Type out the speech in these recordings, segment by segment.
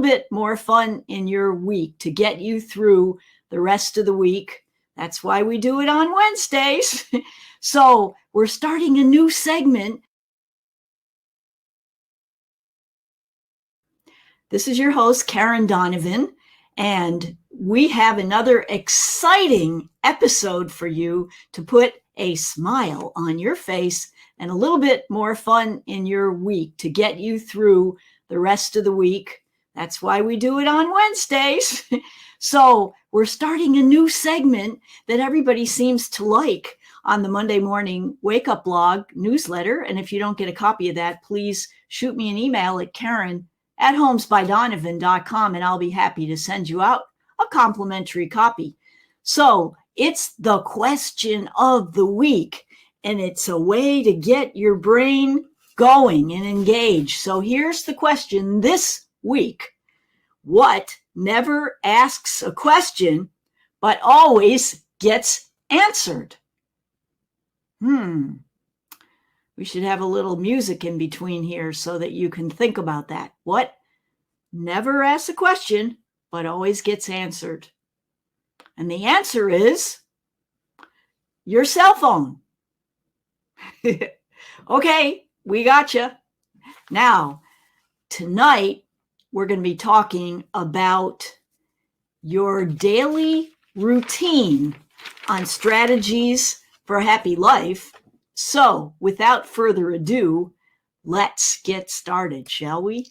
bit more fun in your week to get you through the rest of the week. That's why we do it on Wednesdays. So we're starting a new segment. This is your host, Karen Donovan, and we have another exciting episode for you to put a smile on your face and a little bit more fun in your week to get you through the rest of the week. That's why we do it on Wednesdays. So we're starting a new segment that everybody seems to like on the Monday morning wake up blog newsletter. And if you don't get a copy of that, please shoot me an email at Karen@homesbydonovan.com and I'll be happy to send you out a complimentary copy. So it's the question of the week, and it's a way to get your brain going and engaged. So here's the question this week. What never asks a question, but always gets answered? We should have a little music in between here so that you can think about that. What never asks a question, but always gets answered? And the answer is your cell phone. Okay, we got you. Now, tonight, we're going to be talking about your daily routine on strategies for a happy life. So, without further ado, let's get started, shall we?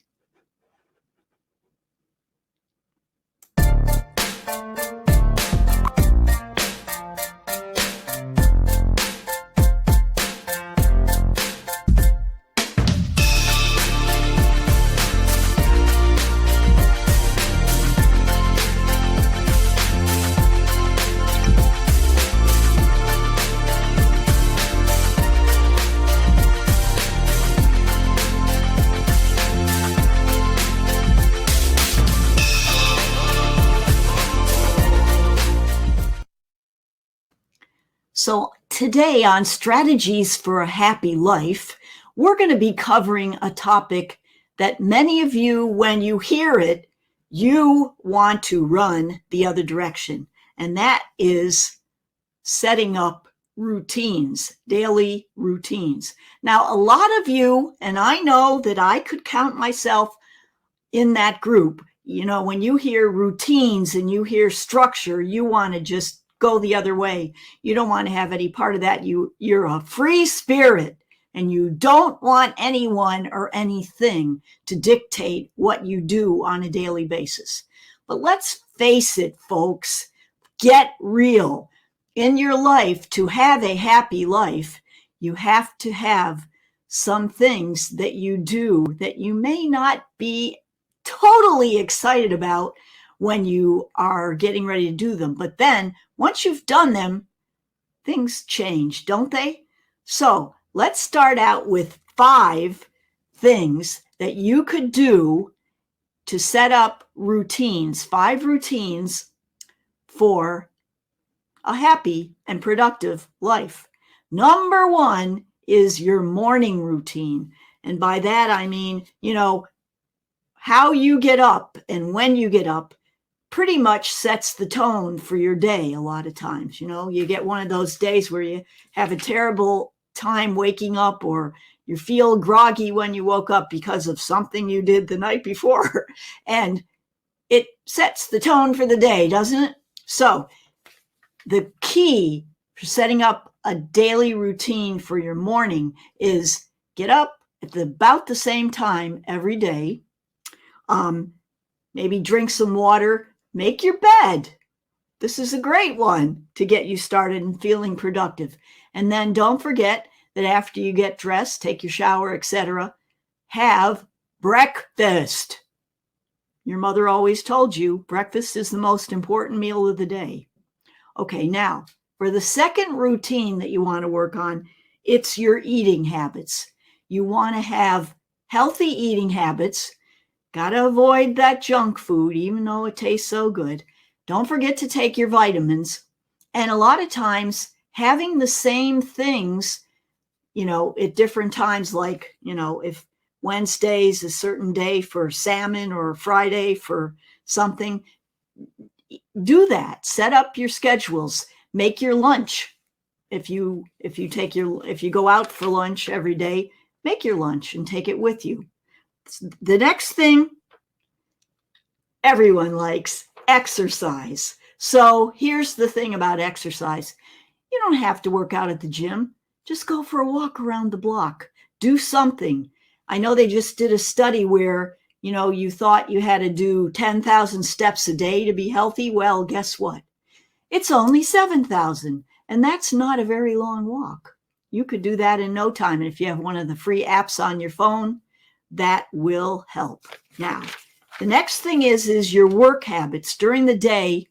So today on Strategies for a Happy Life, we're going to be covering a topic that many of you, when you hear it, you want to run the other direction. And that is setting up routines, daily routines. Now, a lot of you, and I know that I could count myself in that group, you know, when you hear routines and you hear structure, you want to just go the other way. You don't want to have any part of that. You're a free spirit and you don't want anyone or anything to dictate what you do on a daily basis. But let's face it, folks, get real. In your life, to have a happy life, you have to have some things that you do that you may not be totally excited about when you are getting ready to do them. But then once you've done them, things change, don't they? So let's start out with 5 things that you could do to set up routines, 5 routines for a happy and productive life. Number 1 is your morning routine. And by that, I mean, you know, how you get up and when you get up pretty much sets the tone for your day a lot of times. You know, you get one of those days where you have a terrible time waking up or you feel groggy when you woke up because of something you did the night before. And it sets the tone for the day, doesn't it? So the key for setting up a daily routine for your morning is get up at about the same time every day. Maybe drink some water. Make your bed. This is a great one to get you started and feeling productive. And then don't forget that after you get dressed, take your shower, etc., have breakfast. Your mother always told you breakfast is the most important meal of the day. Okay, now for the second routine that you want to work on, it's your eating habits. You want to have healthy eating habits. Got to avoid that junk food, even though it tastes so good. Don't forget to take your vitamins. And a lot of times, having the same things, you know, at different times, like, you know, if Wednesday's a certain day for salmon or Friday for something. Do that. Set up your schedules. Make your lunch. If you go out for lunch every day, make your lunch and take it with you. The next thing everyone likes, exercise. So here's the thing about exercise. You don't have to work out at the gym. Just go for a walk around the block. Do something. I know they just did a study where, you thought you had to do 10,000 steps a day to be healthy. Well, guess what? It's only 7,000, and that's not a very long walk. You could do that in no time. And if you have one of the free apps on your phone, that will help. Now, the next thing is your work habits during the day.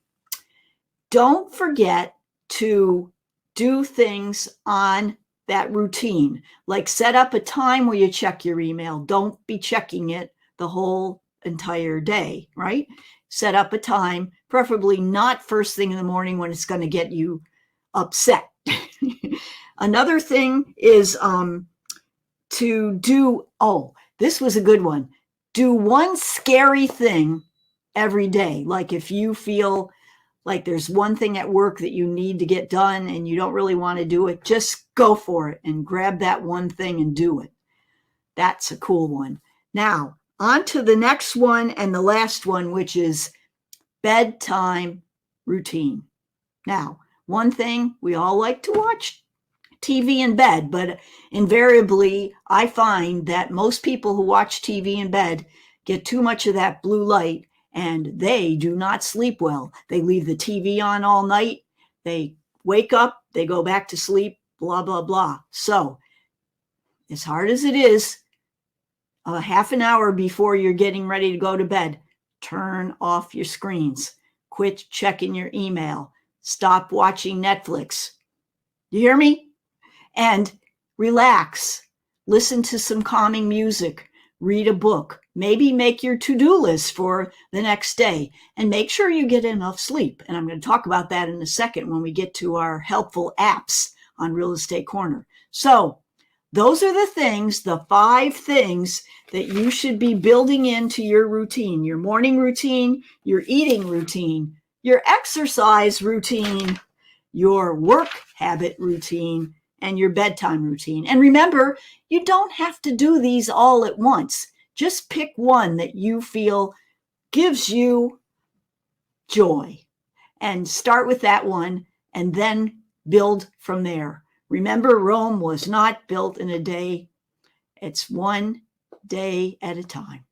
Don't forget to do things on that routine, like set up a time where you check your email. Don't be checking it the whole entire day, right? Set up a time, preferably not first thing in the morning when it's going to get you upset. Another thing is to do, this was a good one. Do one scary thing every day. Like if you feel like there's one thing at work that you need to get done and you don't really want to do it, just go for it and grab that one thing and do it. That's a cool one. Now, on to the next one and the last one, which is bedtime routine. Now, one thing, we all like to watch TV in bed, but invariably, I find that most people who watch TV in bed get too much of that blue light and they do not sleep well. They leave the TV on all night. They wake up, they go back to sleep, blah, blah, blah. So, as hard as it is, a half an hour before you're getting ready to go to bed, turn off your screens. Quit checking your email. Stop watching Netflix. You hear me? And relax. Listen to some calming music. Read a book. Maybe make your to-do list for the next day. And make sure you get enough sleep. And I'm going to talk about that in a second when we get to our helpful apps on Real Estate Corner. So, those are the things, the 5 things that you should be building into your routine, your morning routine, your eating routine, your exercise routine, your work habit routine, and your bedtime routine. And remember, you don't have to do these all at once. Just pick one that you feel gives you joy and start with that one and then build from there. Remember, Rome was not built in a day. It's one day at a time.